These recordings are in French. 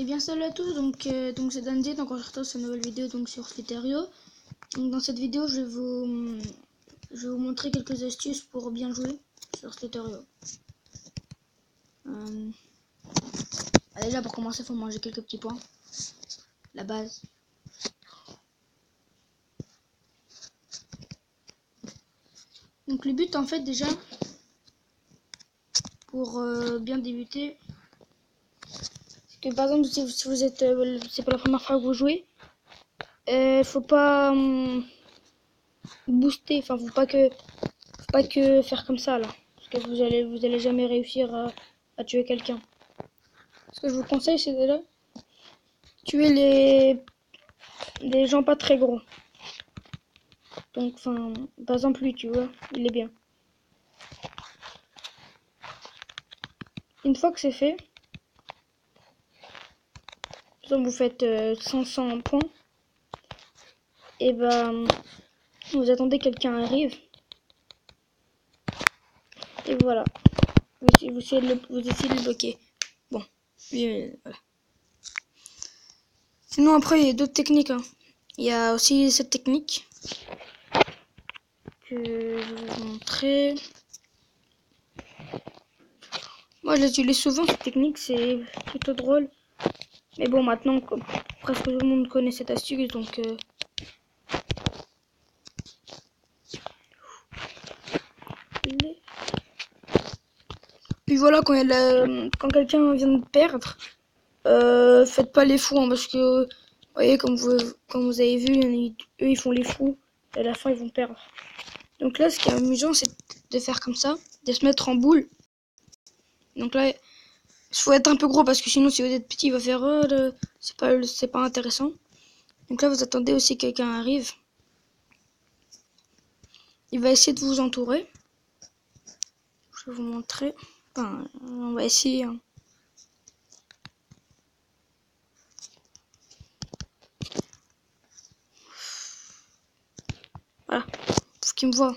Et bien salut à tous, donc c'est Dandy, donc on se retrouve sur une nouvelle vidéo donc sur Slither.io. Donc dans cette vidéo je vais vous montrer quelques astuces pour bien jouer sur Slither.io. Déjà pour commencer il faut manger quelques petits points, la base. Donc le but en fait déjà pour bien débuter, c'est que par exemple si vous êtes c'est pas la première fois que vous jouez, faut pas booster, enfin faut pas que faire comme ça là, parce que vous allez jamais réussir à tuer quelqu'un. Ce que je vous conseille c'est de tuer les gens pas très gros. Donc enfin par exemple lui, tu vois, il est bien. Une fois que c'est fait, par exemple vous faites 500 points, et ben vous attendez que quelqu'un arrive, et voilà, vous essayez de le bloquer. Bon, voilà. Sinon après il y a d'autres techniques, hein. Il y a aussi cette technique que je vais vous montrer. Moi je l'utilise souvent cette technique, c'est plutôt drôle. Mais bon, maintenant presque tout le monde connaît cette astuce, donc puis voilà, quand quelqu'un vient de perdre, faites pas les fous, hein, parce que vous voyez, comme vous avez vu, eux ils font les fous et à la fin ils vont perdre. Donc là ce qui est amusant c'est de faire comme ça, de se mettre en boule. Donc là il faut être un peu gros parce que sinon si vous êtes petit il va faire c'est pas intéressant. Donc là vous attendez aussi que quelqu'un arrive. Il va essayer de vous entourer. Je vais vous montrer. Enfin, on va essayer, hein. Voilà, faut qu'il me voit.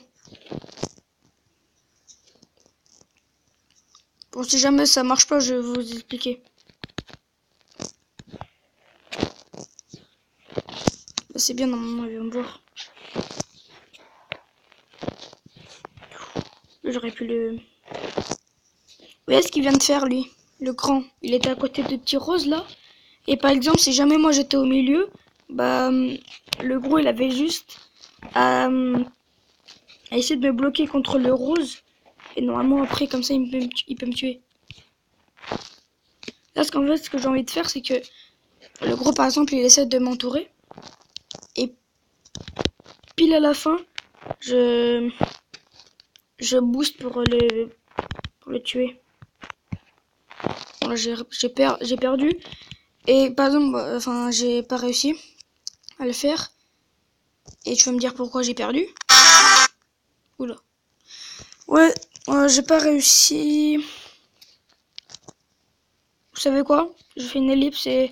Bon, si jamais ça marche pas, je vais vous expliquer. Bah, c'est bien, normalement, il va me voir. J'aurais pu le... Vous voyez ce qu'il vient de faire, lui? Le grand. Il était à côté de petit rose, là. Et par exemple, si jamais moi j'étais au milieu, bah, le gros, il avait juste à essayer de me bloquer contre le rose. Et normalement, après, comme ça, il peut me tuer. Là, ce que j'ai envie de faire, c'est que le gros, par exemple, il essaie de m'entourer. Et pile à la fin, je booste pour le tuer. Bon, j'ai perdu. Et par exemple, enfin, j'ai pas réussi à le faire. Et tu vas me dire pourquoi j'ai perdu. Oula. Ouais, j'ai pas réussi. Vous savez quoi? Je fais une ellipse et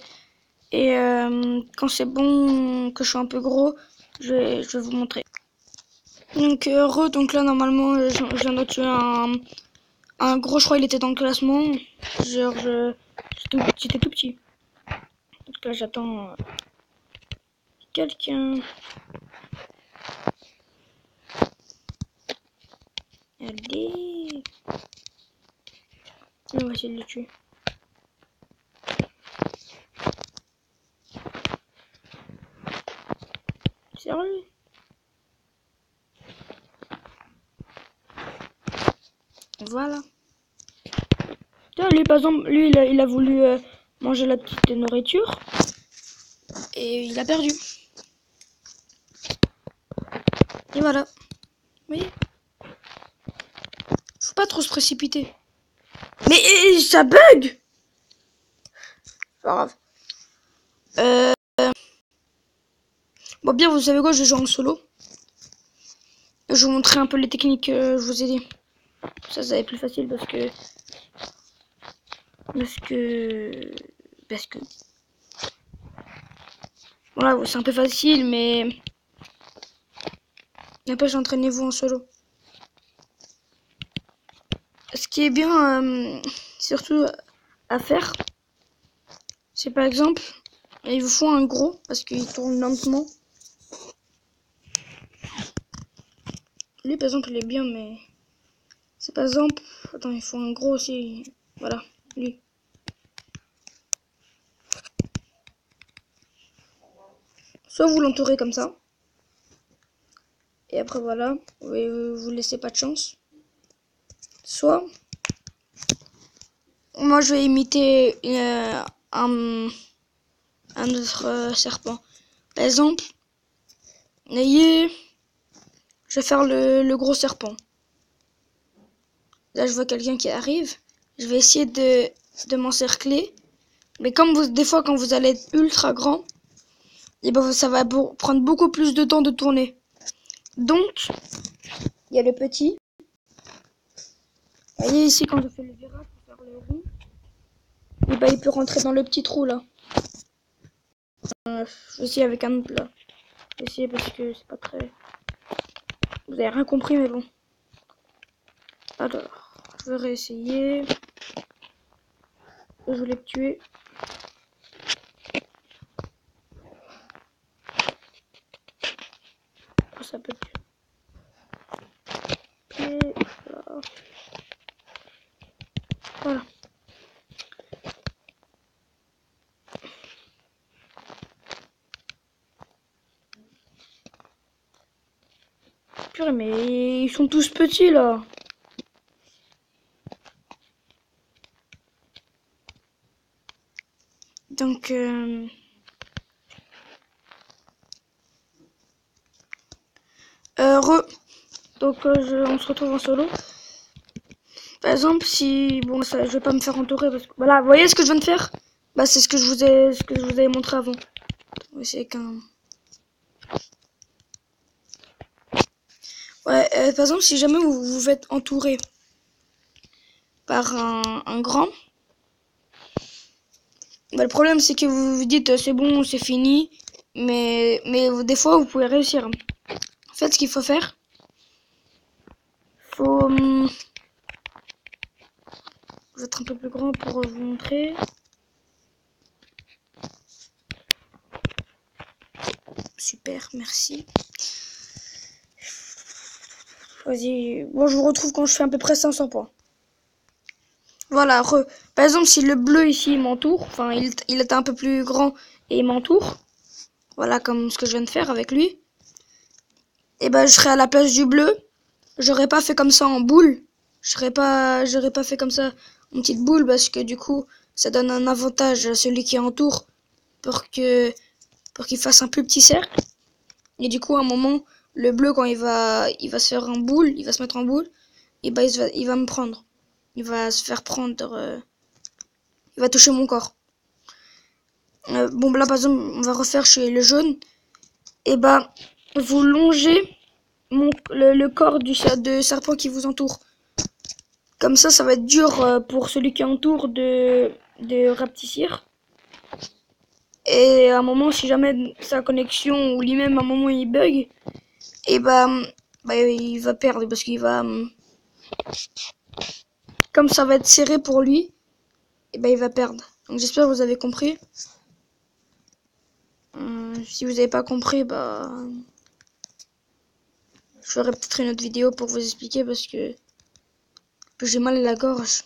quand c'est bon, que je suis un peu gros, je vais vous montrer. Donc donc là normalement je viens de tuer un gros, je crois il était dans le classement. Genre j'étais tout petit. Donc là j'attends quelqu'un. Allez. On va essayer de le tuer. Sérieux? Voilà. Lui par exemple, lui il a voulu manger la petite nourriture et il a perdu. Et voilà. Vous voyez? Faut pas trop se précipiter. Mais ça bug! Pas grave. Bon bien, vous savez quoi, je joue en solo. Je vais vous montrer un peu les techniques que je vous ai dit. Ça va être plus facile parce que voilà, c'est un peu facile, mais n'empêche, entraînez-vous en solo. Ce qui est bien surtout à faire, c'est par exemple, il vous faut un gros parce qu'il tourne lentement. Lui par exemple il est bien, mais c'est par exemple, attends, il faut un gros aussi. Voilà, lui. Soit vous l'entourez comme ça. Et après voilà, vous laissez pas de chance. Soit, moi je vais imiter un autre serpent. Par exemple, je vais faire le gros serpent. Là je vois quelqu'un qui arrive. Je vais essayer de m'encercler. Mais comme des fois quand vous allez être ultra grand, et ben ça va prendre beaucoup plus de temps de tourner. Donc, il y a le petit. Vous voyez ici quand je fais le virage pour faire le rond, et ben il peut rentrer dans le petit trou là. Je vais essayer avec un autre là. Je vais essayer parce que c'est pas très... Vous avez rien compris mais bon. Alors, je vais réessayer. Je voulais le tuer. Oh, ça peut tuer. Et voilà. Voilà. Purée, mais ils sont tous petits là. Donc, donc on se retrouve en solo. Par exemple, si bon, ça, je vais pas me faire entourer parce que voilà, vous voyez ce que je viens de faire? Bah, c'est ce que je vous avais montré avant. C'est qu'un. Ouais, par exemple, si jamais vous vous êtes entouré par un grand, bah, le problème c'est que vous vous dites c'est bon, c'est fini, mais des fois vous pouvez réussir. En fait, ce qu'il faut faire, faut je vais être un peu plus grand pour vous montrer. Super, merci. Vas-y, bon, je vous retrouve quand je fais à peu près 500 points. Voilà, par exemple, si le bleu ici m'entoure, enfin, il est un peu plus grand et il m'entoure, voilà, comme ce que je viens de faire avec lui, et ben, je serai à la place du bleu, j'aurais pas fait comme ça en boule, j'aurais pas fait comme ça en petite boule, parce que du coup, ça donne un avantage à celui qui entoure pour qu'il fasse un plus petit cercle, et du coup, à un moment, le bleu, quand il va se faire en boule, il va se mettre en boule, et ben, il va me prendre. Il va se faire prendre, il va toucher mon corps. Bon, là, par exemple, on va refaire chez le jaune. Et bah, vous longez le corps de serpent qui vous entoure. Comme ça va être dur pour celui qui entoure de rapetissir. Et à un moment, si jamais sa connexion ou lui-même à un moment il bug, et bah il va perdre parce qu'il va, comme ça va être serré pour lui, et bah il va perdre. Donc j'espère que vous avez compris. Si vous n'avez pas compris, bah je ferai peut-être une autre vidéo pour vous expliquer parce que j'ai mal à la gorge.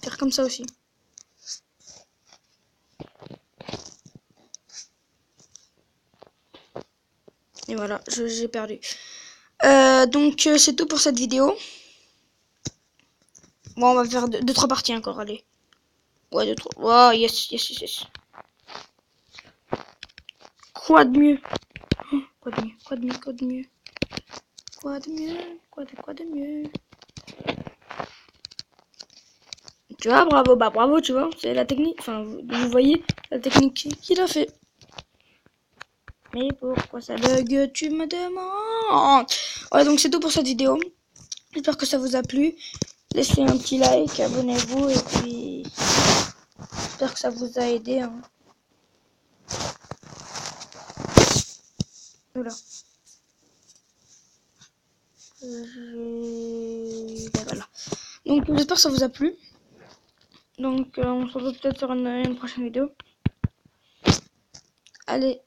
Faire comme ça aussi. Et voilà, j'ai perdu. Donc c'est tout pour cette vidéo. Bon, on va faire 2-3 parties encore, allez. Ouais, 2-3. Oh, yes, yes, yes, yes. Quoi de mieux? Quoi de mieux? Quoi de mieux? Quoi de mieux? Quoi de mieux? Quoi de mieux? Tu vois, bravo, bah bravo, tu vois, c'est la technique. Enfin, vous voyez la technique qu'il a fait. Mais pourquoi ça bug, tu me demandes? Ouais, donc c'est tout pour cette vidéo. J'espère que ça vous a plu. Laissez un petit like, abonnez-vous et puis j'espère que ça vous a aidé. Hein. Voilà. Ben voilà. Donc j'espère que ça vous a plu. Donc on se retrouve peut-être sur une prochaine vidéo. Allez.